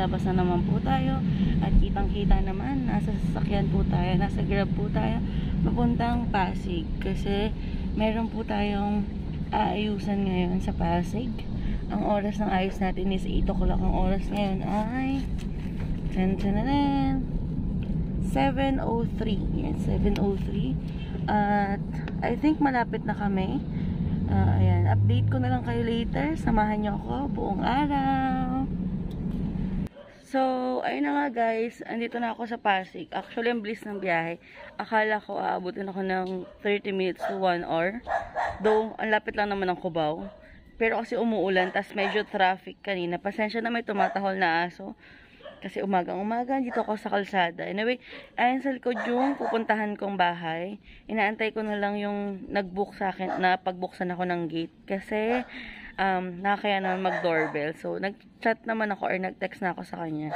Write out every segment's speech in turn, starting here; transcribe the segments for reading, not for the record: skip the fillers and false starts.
labas na naman po tayo. At kitang-kita naman, nasa sasakyan po tayo, nasa Grab po tayo, papuntang Pasig. Kasi meron po tayong aayusan ngayon sa Pasig. Ang oras ng ayos natin is 8 o'clock. Ang oras ngayon ay 7:03. Yes, 7:03. At I think malapit na kami. Ayan, update ko na lang kayo later. Samahan nyo ako buong araw. So, ayun na nga guys, andito na ako sa Pasig. Actually, ang bilis ng biyahe. Akala ko aabutin ako ng 30 minutes to 1 hour. Though, ang lapit lang naman ng Cubao. Pero kasi umuulan, tas medyo traffic kanina. Pasensya na may tumatahol na aso. Kasi umagang-umaga, dito ako sa kalsada. Anyway, ayan sa likod yung pupuntahan kong bahay. Inaantay ko na lang yung nag-book sa akin, na pagbuksan ako ng gate. Kasi, nakakaya naman mag-doorbell. So, nag-chat naman ako or nag-text na ako sa kanya.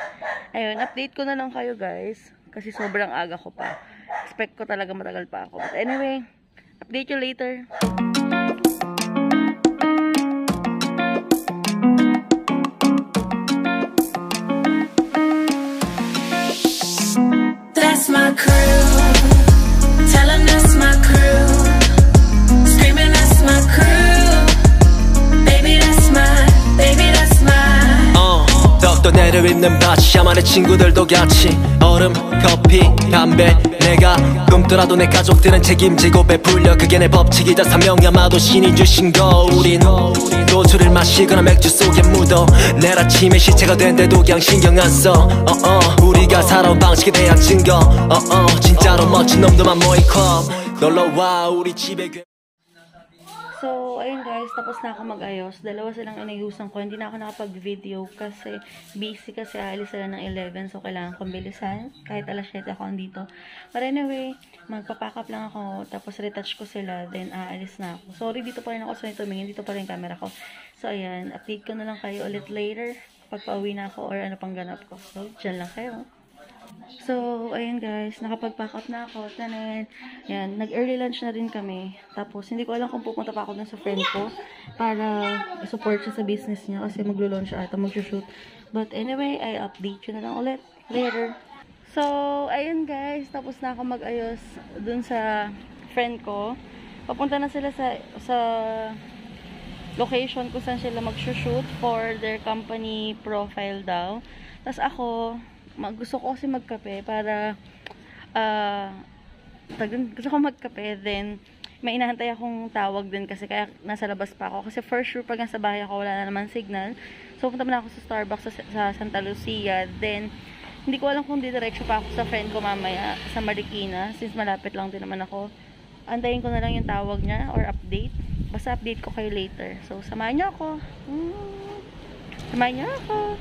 Ayun, update ko na lang kayo guys. Kasi sobrang aga ko pa. Expect ko talaga matagal pa ako. But anyway, update you later. That's my crew. Tell 'em that's my crew. Screaming that's my crew. Baby that's my 떡도 내려있는 밭이 야만의 친구들도 같이 얼음, 커피, 담배 내가 굶더라도 내 가족들은 책임지고 베풀려 그게 내 법칙이자 사명야마도 신이 주신 거 우린 노술을 마시거나 맥주 속에 묻어 내일 아침에 시체가 된데도 그냥 신경 안 써 우리가 살아온 방식에 대한 증거 진짜로 멋진 놈들만 모인 club 놀러와 우리 집에 So, ayun guys, tapos na ako mag-ayos. Dalawa silang inayusan ko. Hindi na ako nakapag-video kasi busy kasi aalis sila ng 11. So, kailangan kong bilisan. Kahit alas 7 ako andito. But anyway, magpapack up lang ako. Tapos retouch ko sila. Then, aalis na ako. Sorry, dito pa rin ako sa tumingin. Dito pa rin yung camera ko. So, ayan. Update ko na lang kayo ulit later. Pag pauwi na ako or ano pang ganap ko. So, dyan lang kayo. So, ayun guys, nakapag-pack up na ako. Tanan. Yan, nag-early lunch na rin kami. Tapos, hindi ko alam kung pupunta pa ako dun sa friend ko para i-support siya sa business niya kasi maglo-launch siya at mag-shoot. But anyway, I update you na lang ulit later. So, ayun guys, tapos na ako mag-ayos dun sa friend ko. Papunta na sila sa location kung saan sila mag-shoot for their company profile daw. Tapos ako, gusto ko kasi magkape para gusto ko magkape, then may inahantay akong tawag din kasi kaya nasa labas pa ako kasi for sure pag nasa bahay ako wala na naman signal. So punta na ako sa Starbucks sa Santa Lucia, then hindi ko alam kung didiretso pa ako sa friend ko mamaya sa Marikina since malapit lang din naman ako. Antayin ko na lang yung tawag niya or update. Basta update ko kayo later. So samahan niyo ako. Samahan niyo ako.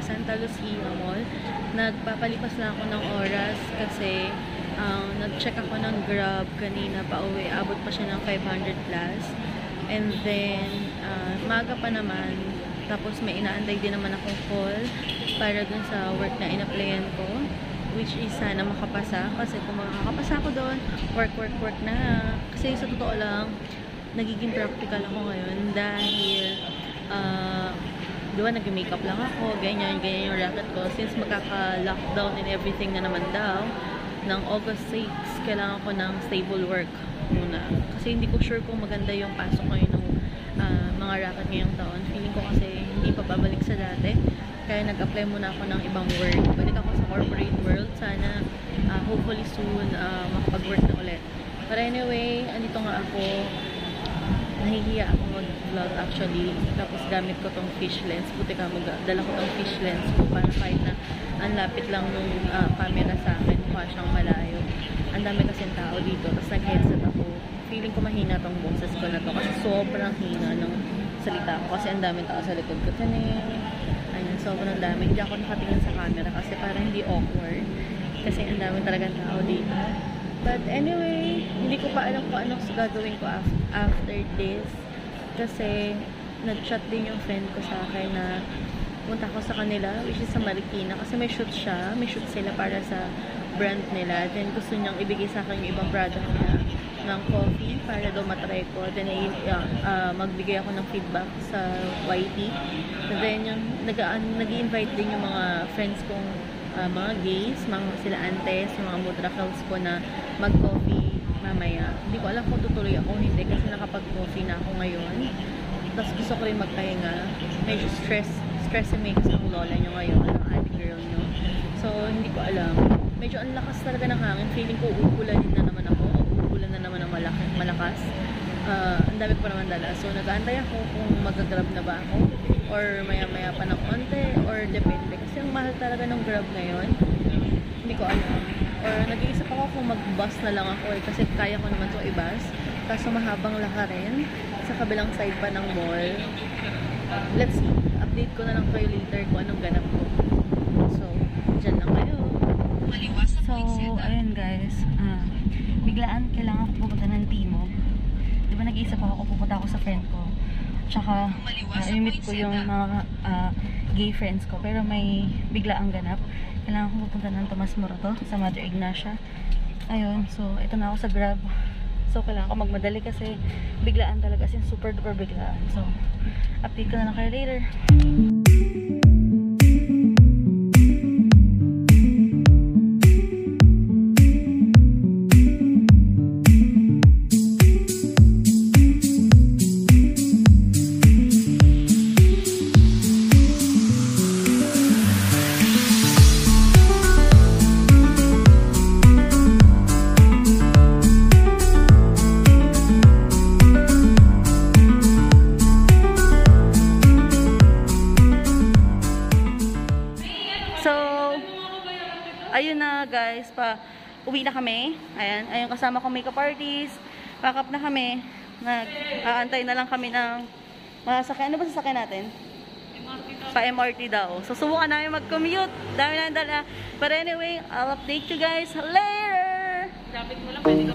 Santa Lucia Mall. Nagpapalipas lang ako ng oras kasi nag-check ako ng Grab kanina pa uwi. Abot pa siya ng 500 plus. And then, maga pa naman. Tapos may inaantay din naman akong call para dun sa work na in-applyan ko, which is sana makapasa. Kasi kung makakapasa ako doon, work na. Kasi sa totoo lang, nagiging practical ako ngayon dahil di ba nag-makeup lang ako, ganyan yung racket ko. Since magkaka-lockdown and everything na naman daw, ng August 6, kailangan ko ng stable work muna. Kasi hindi ko sure kung maganda yung pasok ngayon ng mga racket ngayong taon. Feeling ko kasi hindi pa babalik sa dati. Kaya nag-apply muna ako ng ibang work. Balik ako sa corporate world. Sana hopefully soon makapag-work na ulit. But anyway, andito nga ako. Nahihiya ako mag-vlog actually. Tapos gamit ko tong fish lens. Buti ka dala ko tong fish lens ko para kahit na ang lapit lang nung camera sa akin, mukha siyang malayo. Ang dami kasing tao dito. Tapos nag-headset ako. Feeling ko mahina tong boses ko na to kasi sobrang hina ng salita ko. Kasi ang daming tao sa likod ko. Ayun, sobrang dami. Hindi ako nakatingin sa camera kasi parang hindi awkward. Kasi ang daming talagang tao dito. But anyway, hindi ko pa alam kung anong gagawin ko after this. Kasi nag-chat din yung friend ko sa akin na punta ko sa kanila, which is sa Marikina. Kasi may shoot siya. May shoot sila para sa brand nila. Then gusto niyang ibigay sa akin yung ibang product niya ng coffee para daw matry ko. Then magbigay ako ng feedback sa YT. Then yung nag-i-invite din yung mga friends kong mga gays, mga sila antes, mga mudrakals ko na mag-coffee mamaya. Hindi ko alam kung tutuloy ako hindi kasi nakapag-coffee na ako ngayon. Tapos gusto ko rin magpahinga. Medyo stressing me kasi ang lola nyo ngayon, ang ate girl nyo. So, hindi ko alam. Medyo ang lakas talaga ng hangin. Feeling ko uulanin na naman ako. Uulan na naman ng malakas. Ang dami ko pa naman dala. So, nag-aantay ako kung mag-grab na ba ako. Or maya-maya pa ng onte. Or depende. Kasi ang mahal talaga ng grab ngayon. Hindi ko alam. Or nag-iisip ako kung mag-bus na lang ako eh. Kasi kaya ko naman itong i-bus. Kaso mahabang lakarin. Sa kabilang side pa ng mall. Let's see. Update ko na lang kayo later kung anong ganap ko. So, dyan lang kayo. So, ayun guys. Biglaan kailangan ko pupunta ng Timog. Diba nag-iisip ako kung pupunta ako sa friend ko. Tsaka, i-meet ko yung mga gay friends ko. Pero may biglaang ganap. Kailangan ko pupunta ng Tomas Morato sa Mother Ignacia. Ayun. So, ito na ako sa Grab. So, kailangan ko magmadali kasi biglaan talaga. As in, super duper biglaan. So, update ko na lang kayo later. Ayun na guys, uwi na kami. Ayun kasama ko makeup artist. Pack up na kami. Nag-aantay na lang kami ng masakyan. Ano ba sasakyan natin? Pa-MRT daw. So subukan namin mag-commute. Dami na dala. But anyway, I'll update you guys later. Traffic mo lang pwede ka.